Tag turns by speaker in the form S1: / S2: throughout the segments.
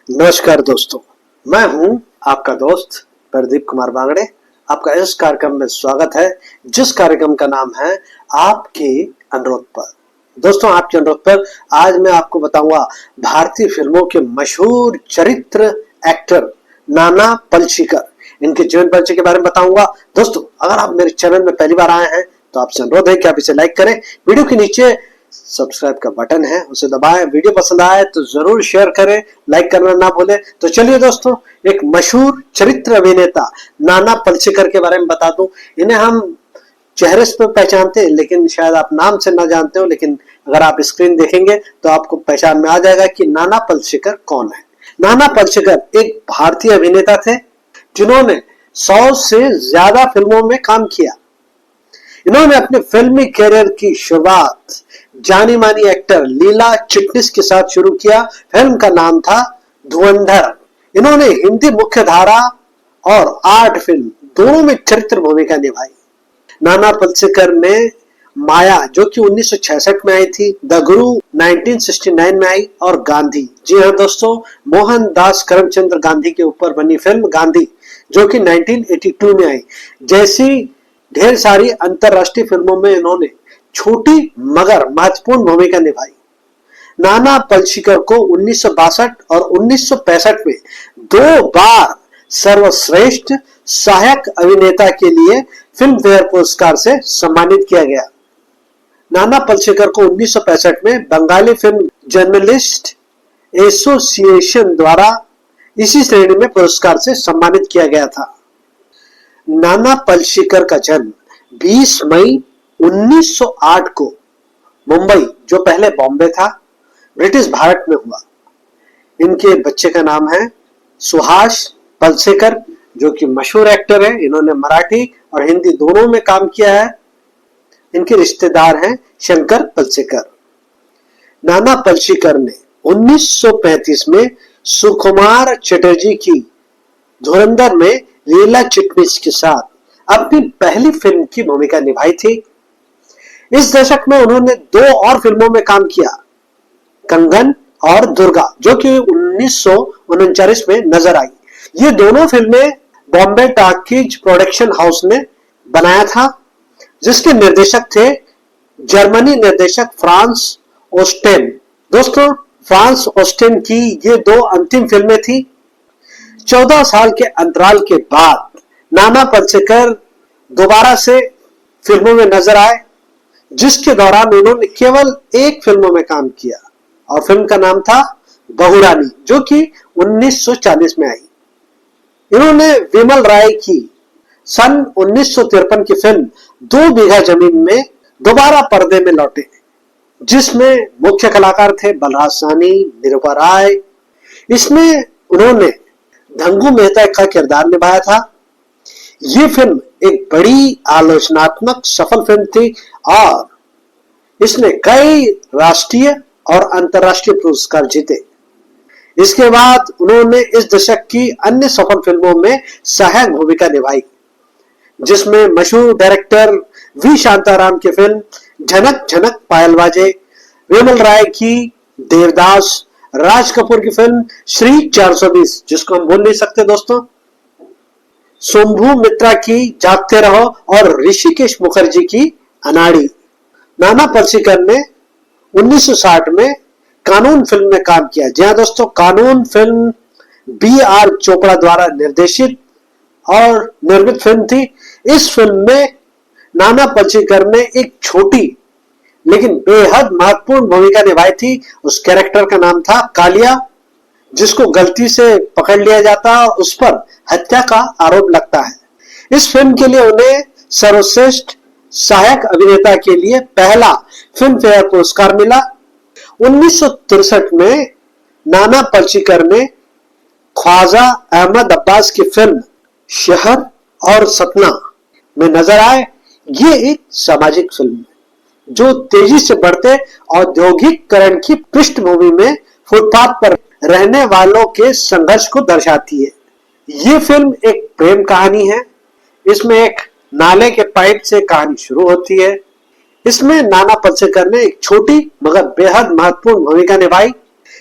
S1: नमस्कार दोस्तों, मैं हूं आपका दोस्त प्रदीप कुमार बांगड़े। आपका इस कार्यक्रम में स्वागत है, जिस कार्यक्रम का नाम है आपके अनुरोध पर। दोस्तों, आपके अनुरोध पर आज मैं आपको बताऊंगा भारतीय फिल्मों के मशहूर चरित्र एक्टर नाना पलशीकर, इनके जीवन परिचय के बारे में बताऊंगा। दोस्तों, अगर आप मेरे चैनल में पहली बार आए हैं तो आपसे अनुरोध है कि आप इसे लाइक करें। वीडियो के नीचे सब्सक्राइब का बटन है, उसे दबाएं। वीडियो पसंद आए तो जरूर शेयर करें, लाइक करना ना भूलें। तो चलिए दोस्तों, एक मशहूर चरित्र अभिनेता नाना पलशीकर के बारे में बता दूं। इन्हें हम चेहरे से तो पहचानते हैं, लेकिन शायद आप नाम से ना जानते हो, लेकिन अगर आप स्क्रीन देखेंगे तो आपको पहचान में आ जाएगा कि नाना पलशीकर कौन है। नाना पलशीकर एक भारतीय अभिनेता थे जिन्होंने 100 से ज्यादा फिल्मों में काम किया। इन्होंने अपने फिल्मी कैरियर की शुरुआत जानी मानी एक्टर लीला चिटनिस के साथ शुरू किया। फिल्म का नाम था धुरंधर। इन्होंने हिंदी मुख्य धारा और आर्ट फिल्म दोनों में चरित्र भूमिका निभाई। नाना पलशीकर ने माया, जो कि 1966 में आई थी, द गुरु 1969 में आई, और गांधी, जी हाँ दोस्तों, मोहनदास करमचंद गांधी के ऊपर बनी फिल्म गांधी, जो कि 1982 में आई, जैसी ढेर सारी अंतरराष्ट्रीय फिल्मों में इन्होंने छोटी मगर महत्वपूर्ण भूमिका निभाई। नाना पलशीकर को 1962 और 1965 में 2 बार सर्वश्रेष्ठ सहायक अभिनेता के लिए फिल्म फेयर पुरस्कार से सम्मानित किया गया। नाना पलशीकर को 1965 में बंगाली फिल्म जर्नलिस्ट एसोसिएशन द्वारा इसी श्रेणी में पुरस्कार से सम्मानित किया गया था। नाना पलशीकर का जन्म 20 मई 1908 को मुंबई, जो पहले बॉम्बे था, ब्रिटिश भारत में हुआ। इनके बच्चे का नाम है सुहास पलशीकर, जो कि मशहूर एक्टर है। इन्होंने मराठी और हिंदी दोनों में काम किया है। इनके रिश्तेदार हैं शंकर पलशीकर। नाना पलशीकर ने 1935 में सुकुमार चटर्जी की धुरंधर में लीला चिटनिस के साथ अपनी पहली फिल्म की भूमिका निभाई थी। इस दशक में उन्होंने 2 और फिल्मों में काम किया, कंगन और दुर्गा, जो कि 1939 में नजर आई। ये दोनों फिल्में बॉम्बे टॉकीज प्रोडक्शन हाउस ने बनाया था, जिसके निर्देशक थे जर्मनी निर्देशक फ्रांस ओस्टेन। दोस्तों, फ्रांस ओस्टेन की ये 2 अंतिम फिल्में थी। 14 साल के अंतराल के बाद नाना पलशीकर दोबारा से फिल्मों में नजर आए, जिसके दौरान उन्होंने केवल 1 फिल्म में काम किया, और फिल्म का नाम था बहुरानी, जो कि 1940 में आई। इन्होंने विमल राय की सन 1953 की फिल्म 2 बीघा जमीन में दोबारा पर्दे में लौटे, जिसमें मुख्य कलाकार थे बलराज साहनी, निरूपा राय। इसमें उन्होंने धंगू मेहता का किरदार निभाया था। ये फिल्म एक बड़ी आलोचनात्मक सफल फिल्म थी और इसने कई राष्ट्रीय और अंतर्राष्ट्रीय पुरस्कार जीते। इसके बाद उन्होंने इस दशक की अन्य सफल फिल्मों में सहायक भूमिका निभाई, जिसमें मशहूर डायरेक्टर वी शांताराम की फिल्म झनक झनक पायल बाजे, विमल राय की देवदास, राज कपूर की फिल्म श्री 420, जिसको हम भूल नहीं सकते दोस्तों, शंभू मित्रा की जागते रहो, और ऋषिकेश मुखर्जी की अनाड़ी। नाना पलशीकर ने 1960 में कानून फिल्म में काम किया। जी हाँ दोस्तों, कानून फिल्म B.R. चोपड़ा द्वारा निर्देशित और निर्मित फिल्म थी। इस फिल्म में नाना पलशीकर ने एक छोटी लेकिन बेहद महत्वपूर्ण भूमिका निभाई थी। उस कैरेक्टर का नाम था कालिया, जिसको गलती से पकड़ लिया जाता है और उस पर हत्या का आरोप लगता है। इस फिल्म के लिए उन्हें सर्वश्रेष्ठ सहायक अभिनेता के लिए पहला फिल्म फेयर पुरस्कार मिला। 1963 में नाना पलशीकर ने ख्वाजा अहमद अब्बास की फिल्म शहर और सपना में नजर आए। ये एक सामाजिक फिल्म है, जो तेजी से बढ़ते औद्योगिकरण की पृष्ठभूमि में फुटपाथ पर रहने वालों के संघर्ष को दर्शाती है। ये फिल्म एक प्रेम कहानी है। इसमें एक नाले के पाइप से कहानी शुरू होती है। इसमें नाना पलशीकर ने एक छोटी मगर बेहद महत्वपूर्ण भूमिका निभाई।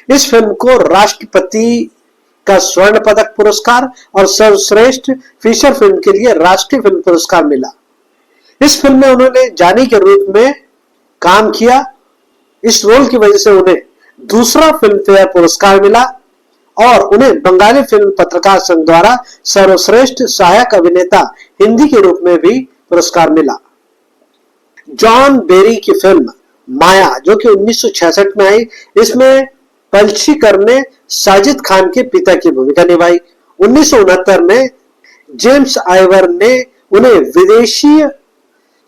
S1: इस फिल्म को राष्ट्रपति का स्वर्ण पदक पुरस्कार और सर्वश्रेष्ठ फीचर फिल्म के लिए राष्ट्रीय फिल्म पुरस्कार मिला। इस फिल्म में उन्होंने जानी के रूप में काम किया। इस रोल की वजह से उन्हें दूसरा फिल्म फेयर पुरस्कार मिला और उन्हें बंगाली फिल्म पत्रकार संघ द्वारा सर्वश्रेष्ठ सहायक अभिनेता हिंदी के रूप में भी पुरस्कार मिला। जॉन बेरी की फिल्म माया, जो कि 1966 में आई, इसमें पलशीकर ने साजिद खान के पिता की भूमिका निभाई। 1969 में जेम्स आइवर ने उन्हें विदेशी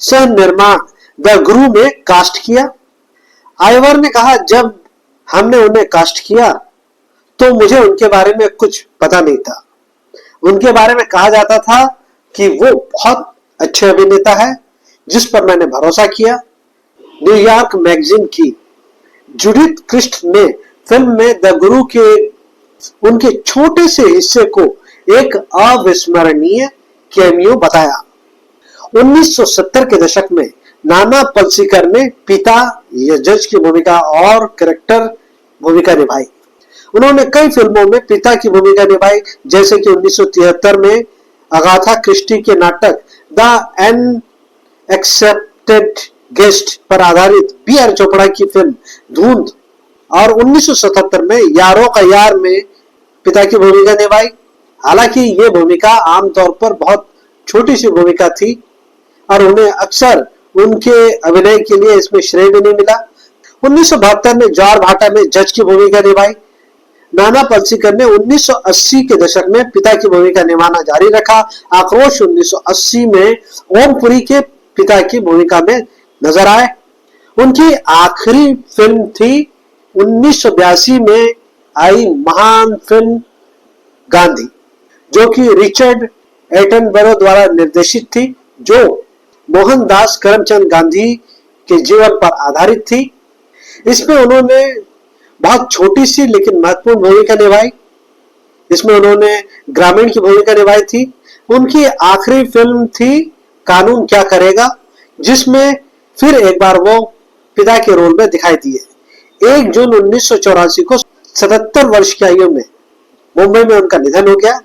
S1: सह निर्माण द गुरु में कास्ट किया। आइवर ने कहा, जब हमने उन्हें कास्ट किया तो मुझे उनके बारे में कुछ पता नहीं था। उनके बारे में कहा जाता था कि वो बहुत अच्छे अभिनेता है जिस पर मैंने भरोसा किया। न्यूयॉर्क मैगजीन की जूडिथ क्रिस्ट ने फिल्म में द गुरु के उनके छोटे से हिस्से को एक अविस्मरणीय कैमियो बताया। 1970 के दशक में नाना पलसीकर ने पिता या जज की भूमिका और कैरेक्टर भूमिका निभाई। उन्होंने कई फिल्मों में पिता की भूमिका निभाई, जैसे कि 1973 में अगाथा क्रिस्टी के नाटक द अनएक्सेप्टेड गेस्ट पर आधारित बी.आर. चोपड़ा की फिल्म धुंध और 1977 में यारों का यार में पिता की भूमिका निभाई। हालांकि ये भूमिका आमतौर पर बहुत छोटी सी भूमिका थी और उन्हें अक्सर उनके अभिनय के लिए इसमें श्रेय भी नहीं मिला। 1972 में ज्वार भाटा में जज की भूमिका निभाई। नाना पलसीकर ने 1980 के दशक में पिता की भूमिका निभाना जारी रखा। आक्रोश 1980 में ओमपुरी के पिता की भूमिका में नजर आए। उनकी आखिरी फिल्म थी 1982 में आई महान फिल्म गांधी, जो कि रिचर्ड एटनबरो द्वारा निर्देशित थी, जो मोहनदास करमचंद गांधी के जीवन पर आधारित थी। इसमें उन्होंने बहुत छोटी सी लेकिन महत्वपूर्ण भूमिका निभाई। इसमें उन्होंने ग्रामीण की भूमिका निभाई थी। उनकी आखिरी फिल्म थी कानून क्या करेगा, जिसमें फिर एक बार वो पिता के रोल में दिखाई दिए। 1 जून 1984 को 77 वर्ष की आयु में मुंबई में उनका निधन हो गया।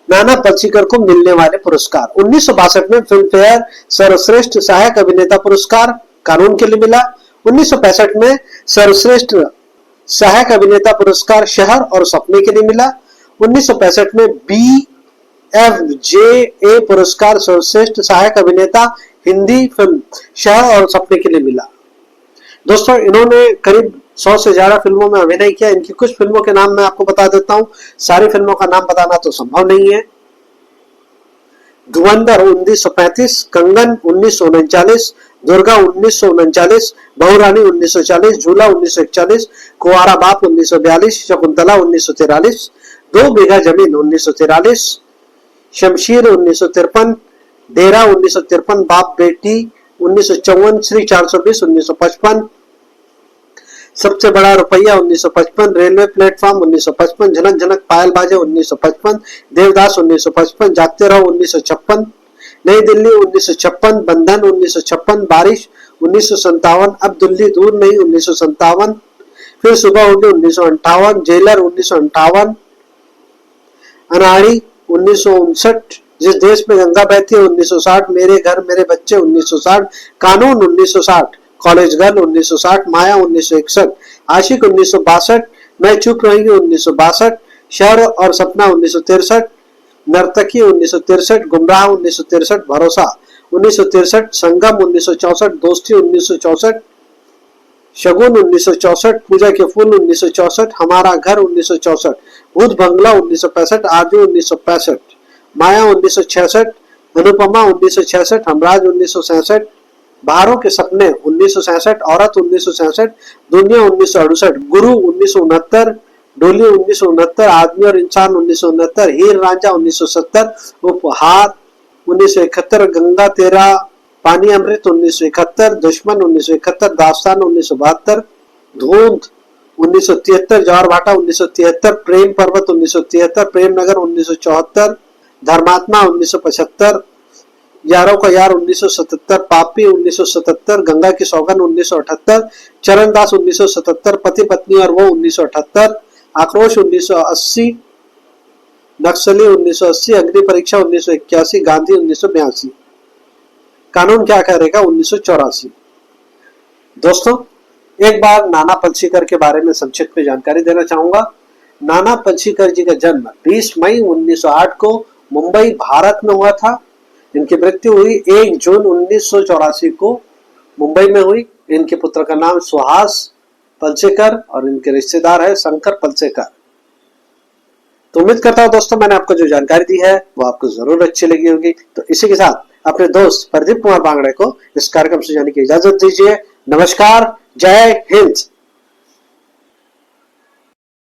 S1: नाना पलसीकर को मिलने वाले पुरस्कार: 1962 में फिल्म फेयर सर्वश्रेष्ठ सहायक अभिनेता पुरस्कार कानून के लिए मिला। 1965 में सर्वश्रेष्ठ सहायक अभिनेता पुरस्कार शहर और सपने के लिए मिला। 1965 में BFJA पुरस्कार सर्वश्रेष्ठ सहायक अभिनेता हिंदी फिल्म शहर और सपने के लिए मिला। दोस्तों, इन्होंने करीब 100 से ज्यादा फिल्मों में अभिनय किया। इनकी कुछ फिल्मों के नाम मैं आपको बता देता हूं, सारी फिल्मों का नाम बताना तो संभव नहीं है। धुरंधर 1935, कंगन 1939, दुर्गा 1939, बहुरानी 1940, झूला 1941, कुंवारा बाप 1942, शकुंतला 1943, 2 बीघा जमीन 1943, शमशीर 1953, डेरा 1953, बाप बेटी 1954, श्री 420 1955, सबसे बड़ा रुपया 1955, रेलवे प्लेटफॉर्म 1955, झनक झनक पायल बाजे 1955, देवदास 1955, जागते रहो 1956, नई दिल्ली 1956, बंधन 1956, बारिश 1957, अब दिल्ली दूर नहीं 1957, फिर सुबह होगी 1958, जेलर 1958, अनाड़ी 1959, जिस देश में गंगा बहती है 1960, मेरे घर मेरे बच्चे 1960, कानून 1960, कॉलेज गर्ल 1960, माया 1961, आशिक 1962, मैं चुप रहेंगी 1962, शहर और सपना 1963, नर्तकी 1963, गुमराह 1963, भरोसा 1963, संगम 1964, दोस्ती 1964, शगुन 1964, पूजा के फूल 1964, हमारा घर 1964, भूत बंगला 1965, आदि 1965, माया 1966, अनुपमा 1966, हमराज 1967, बाहरों के सपने 1967, औरत 1967, दुनिया 1968, गुरु 1969, डोली 1969, आदमी और इंसान 1969, हीर रांझा 1970, उपहार 1971, गंगा तेरा पानी अमृत 1971, दुश्मन 1971, दास्तान 1972, धुंध 1973, ज्वार भाटा 1973, प्रेम पर्वत 1973, प्रेम नगर 1974, धर्मात्मा 1975, यारों का यार 1977, पापी 1977, गंगा की सौगन 1978, चरणदास 1977, पति पत्नी और वो 1978, आक्रोश 1980, नक्सली 1980, अग्नि परीक्षा 1981, गांधी 1982। कानून क्या करेगा 1984। दोस्तों एक बार नाना पलशीकर के बारे में संक्षिप्त में जानकारी देना चाहूंगा। नाना पलशीकर जी का जन्म 20 मई 1908 को मुंबई भारत में हुआ था। इनकी मृत्यु हुई 1 जून 1984 को मुंबई में हुई। इनके पुत्र का नाम सुहास पलसेकर और इनके रिश्तेदार है शंकर पलसेकर। तो उम्मीद करता हूं दोस्तों मैंने आपको जो जानकारी दी है वो आपको जरूर अच्छी लगी होगी। तो इसी के साथ अपने दोस्त प्रदीप कुमार बांगड़े को इस कार्यक्रम से जाने की इजाजत दीजिए। नमस्कार, जय हिंद।